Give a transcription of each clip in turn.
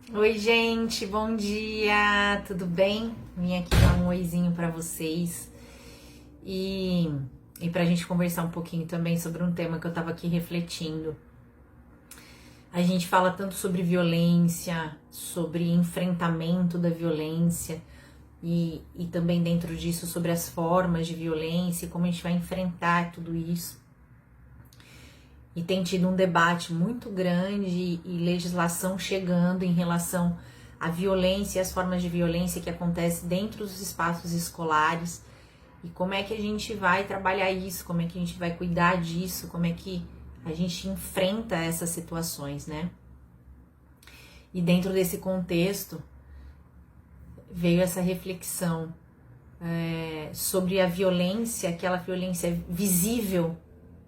Oi, gente, bom dia, tudo bem? Vim aqui dar um oizinho pra vocês e pra gente conversar um pouquinho também sobre um tema que eu tava aqui refletindo. A gente fala tanto sobre violência, sobre enfrentamento da violência e também dentro disso sobre as formas de violência e como a gente vai enfrentar tudo isso. E tem tido um debate muito grande e legislação chegando em relação à violência e as formas de violência que acontecem dentro dos espaços escolares. E como é que a gente vai trabalhar isso, como é que a gente vai cuidar disso, como é que a gente enfrenta essas situações, né? E dentro desse contexto veio essa reflexão sobre a violência, aquela violência visível,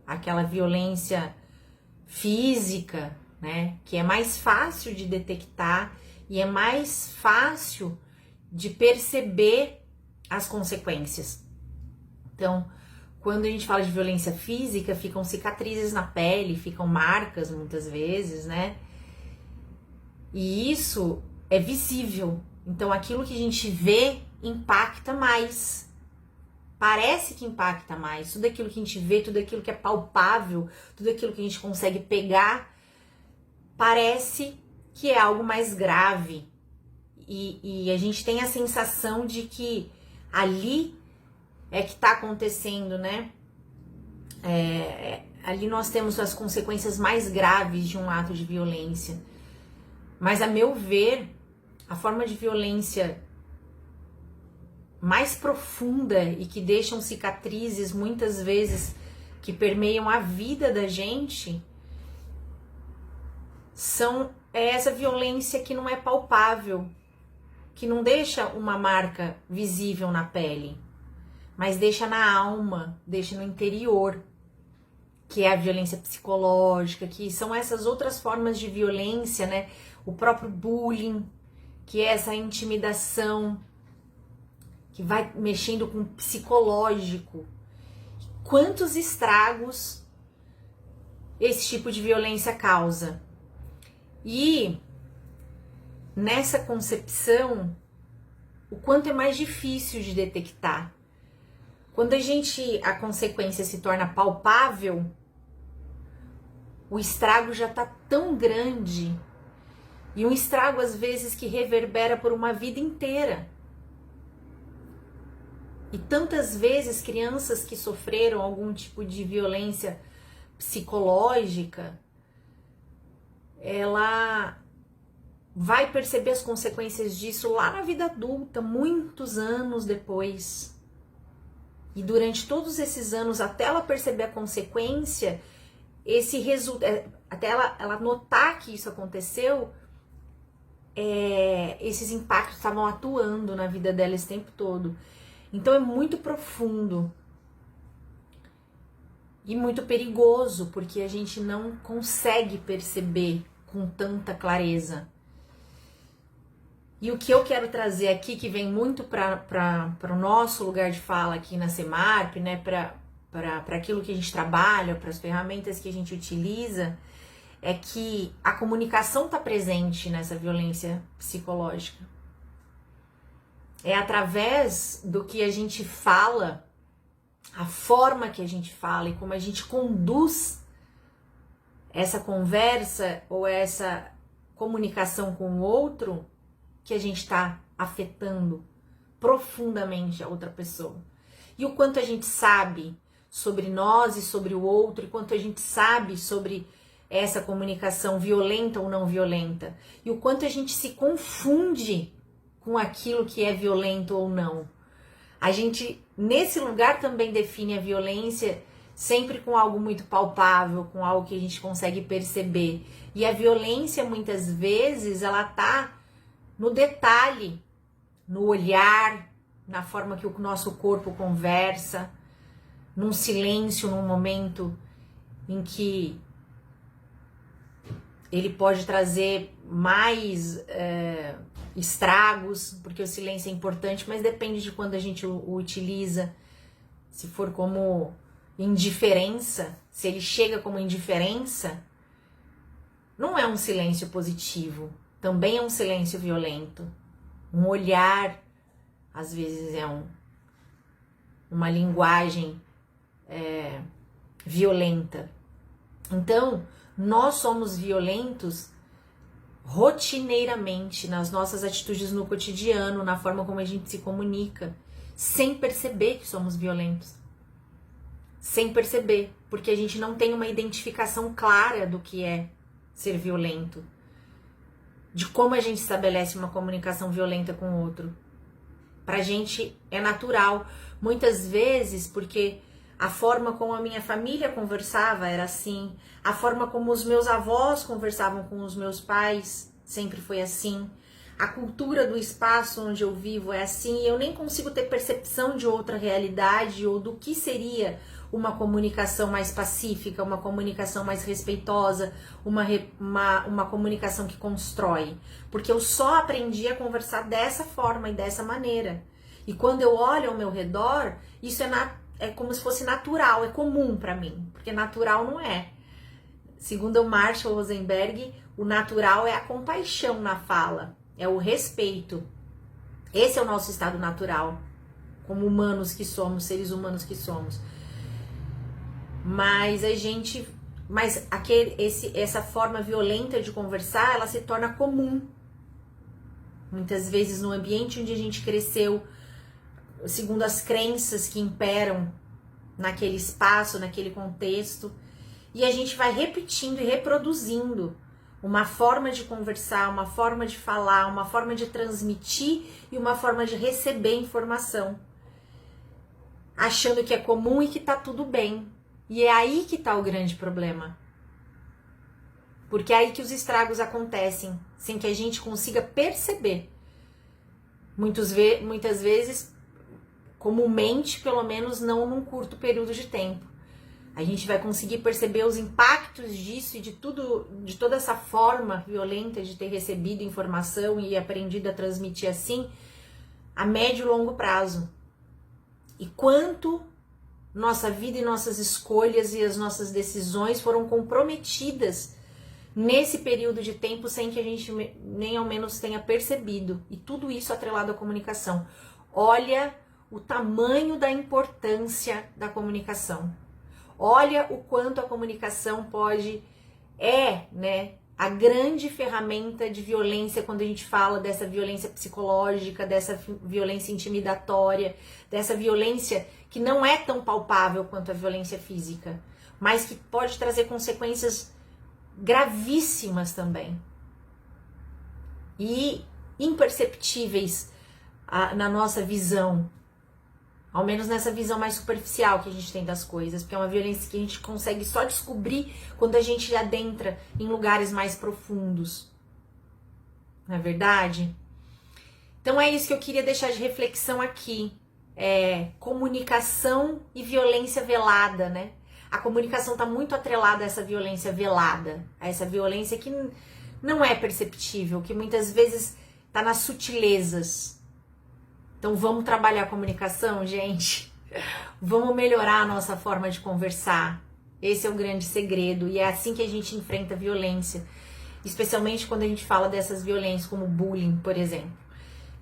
aquela violência física, né, que é mais fácil de detectar e é mais fácil de perceber as consequências. Então, quando a gente fala de violência física, ficam cicatrizes na pele, ficam marcas muitas vezes, né? E isso é visível. Então, aquilo que a gente vê impacta mais. Parece que impacta mais. Tudo aquilo que a gente vê, tudo aquilo que é palpável, tudo aquilo que a gente consegue pegar, parece que é algo mais grave. E a gente tem a sensação de que ali é que tá acontecendo, né? Ali nós temos as consequências mais graves de um ato de violência. Mas, a meu ver, a forma de violência mais profunda e que deixam cicatrizes muitas vezes que permeiam a vida da gente é essa violência que não é palpável, que não deixa uma marca visível na pele, mas deixa na alma, deixa no interior, que é a violência psicológica, que são essas outras formas de violência, né? O próprio bullying, que é essa intimidação, que vai mexendo com o psicológico. Quantos estragos esse tipo de violência causa? E nessa concepção, o quanto é mais difícil de detectar. Quando a consequência se torna palpável, o estrago já está tão grande, e um estrago às vezes que reverbera por uma vida inteira. E tantas vezes crianças que sofreram algum tipo de violência psicológica, ela vai perceber as consequências disso lá na vida adulta, muitos anos depois. E durante todos esses anos, até ela perceber a consequência, esse resultado, até ela notar que isso aconteceu, esses impactos estavam atuando na vida dela esse tempo todo. Então é muito profundo e muito perigoso, porque a gente não consegue perceber com tanta clareza. E o que eu quero trazer aqui, que vem muito para o nosso lugar de fala aqui na Semarp, né, para aquilo que a gente trabalha, para as ferramentas que a gente utiliza, é que a comunicação está presente nessa violência psicológica. É através do que a gente fala, a forma que a gente fala e como a gente conduz essa conversa ou essa comunicação com o outro, que a gente está afetando profundamente a outra pessoa. E o quanto a gente sabe sobre nós e sobre o outro, e quanto a gente sabe sobre essa comunicação violenta ou não violenta, e o quanto a gente se confunde com aquilo que é violento ou não. A gente, nesse lugar, também define a violência sempre com algo muito palpável, com algo que a gente consegue perceber. E a violência, muitas vezes, ela tá no detalhe, no olhar, na forma que o nosso corpo conversa, num silêncio, num momento em que ele pode trazer mais estragos, porque o silêncio é importante, mas depende de quando a gente o utiliza. Se for como indiferença, se ele chega como indiferença, não é um silêncio positivo, também é um silêncio violento. Um olhar, às vezes, é uma linguagem violenta. Então, nós somos violentos rotineiramente nas nossas atitudes no cotidiano, na forma como a gente se comunica, sem perceber que somos violentos. Sem perceber, porque a gente não tem uma identificação clara do que é ser violento, de como a gente estabelece uma comunicação violenta com o outro. Pra gente é natural, muitas vezes porque a forma como a minha família conversava era assim, a forma como os meus avós conversavam com os meus pais sempre foi assim, a cultura do espaço onde eu vivo é assim, e eu nem consigo ter percepção de outra realidade ou do que seria uma comunicação mais pacífica, uma comunicação mais respeitosa, uma comunicação que constrói. Porque eu só aprendi a conversar dessa forma e dessa maneira. E quando eu olho ao meu redor, isso é como se fosse natural, é comum para mim. Porque natural não é. Segundo o Marshall Rosenberg, o natural é a compaixão na fala, é o respeito. Esse é o nosso estado natural, como humanos que somos, seres humanos que somos. Mas essa forma violenta de conversar, ela se torna comum. Muitas vezes no ambiente onde a gente cresceu, segundo as crenças que imperam naquele espaço, naquele contexto, e a gente vai repetindo e reproduzindo uma forma de conversar, uma forma de falar, uma forma de transmitir e uma forma de receber informação, achando que é comum e que tá tudo bem. E é aí que tá o grande problema. Porque é aí que os estragos acontecem, sem que a gente consiga perceber. Muitas vezes, comumente, pelo menos não num curto período de tempo. A gente vai conseguir perceber os impactos disso e de toda essa forma violenta de ter recebido informação e aprendido a transmitir assim, a médio e longo prazo. E quanto nossa vida e nossas escolhas e as nossas decisões foram comprometidas nesse período de tempo sem que a gente nem ao menos tenha percebido. E tudo isso atrelado à comunicação. Olha o tamanho da importância da comunicação. Olha o quanto a comunicação a grande ferramenta de violência quando a gente fala dessa violência psicológica, dessa violência intimidatória, dessa violência que não é tão palpável quanto a violência física, mas que pode trazer consequências gravíssimas também e imperceptíveis na nossa visão. Ao menos nessa visão mais superficial que a gente tem das coisas, porque é uma violência que a gente consegue só descobrir quando a gente adentra em lugares mais profundos. Não é verdade? Então é isso que eu queria deixar de reflexão aqui. Comunicação e violência velada, né? A comunicação está muito atrelada a essa violência velada, a essa violência que não é perceptível, que muitas vezes está nas sutilezas. Então vamos trabalhar a comunicação, gente. Vamos melhorar a nossa forma de conversar. Esse é o grande segredo e é assim que a gente enfrenta a violência. Especialmente quando a gente fala dessas violências como bullying, por exemplo.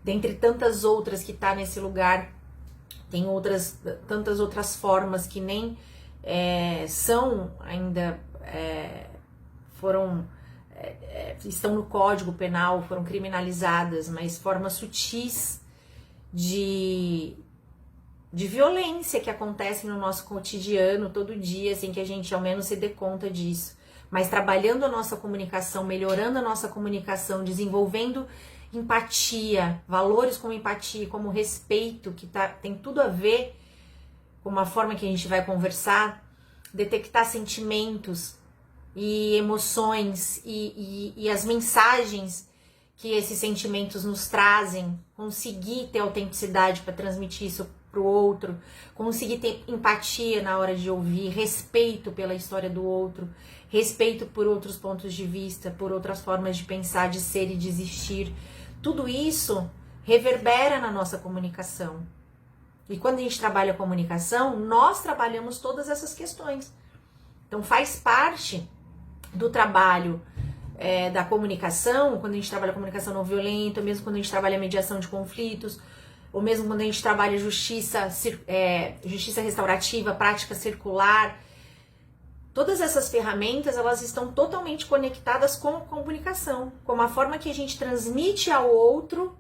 Dentre tantas outras que tá nesse lugar, tem tantas outras formas que nem são ainda, estão no Código Penal, foram criminalizadas, mas formas sutis de violência que acontecem no nosso cotidiano todo dia, sem que a gente ao menos se dê conta disso. Mas trabalhando a nossa comunicação, melhorando a nossa comunicação, desenvolvendo empatia, valores como empatia, como respeito, que tem tudo a ver com a forma que a gente vai conversar, detectar sentimentos e emoções e as mensagens que esses sentimentos nos trazem, conseguir ter autenticidade para transmitir isso para o outro, conseguir ter empatia na hora de ouvir, respeito pela história do outro, respeito por outros pontos de vista, por outras formas de pensar, de ser e de existir. Tudo isso reverbera na nossa comunicação. E quando a gente trabalha a comunicação, nós trabalhamos todas essas questões. Então faz parte do trabalho da comunicação, quando a gente trabalha comunicação não violenta, mesmo quando a gente trabalha mediação de conflitos, ou mesmo quando a gente trabalha justiça restaurativa, prática circular. Todas essas ferramentas, elas estão totalmente conectadas com a comunicação, com a forma que a gente transmite ao outro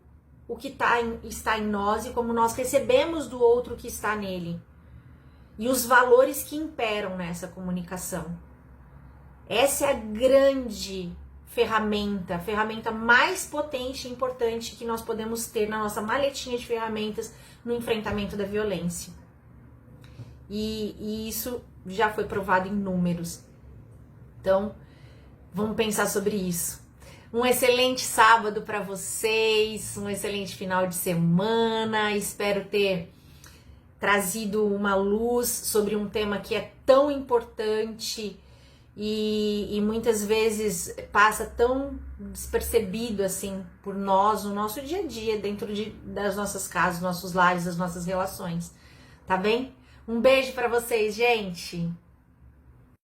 o que está em nós e como nós recebemos do outro o que está nele. E os valores que imperam nessa comunicação. Essa é a grande ferramenta, a ferramenta mais potente e importante que nós podemos ter na nossa maletinha de ferramentas no enfrentamento da violência. E isso já foi provado em números. Então, vamos pensar sobre isso. Um excelente sábado para vocês, um excelente final de semana. Espero ter trazido uma luz sobre um tema que é tão importante e muitas vezes passa tão despercebido assim por nós no nosso dia a dia, dentro das nossas casas, nossos lares, das nossas relações. Tá bem? Um beijo para vocês, gente!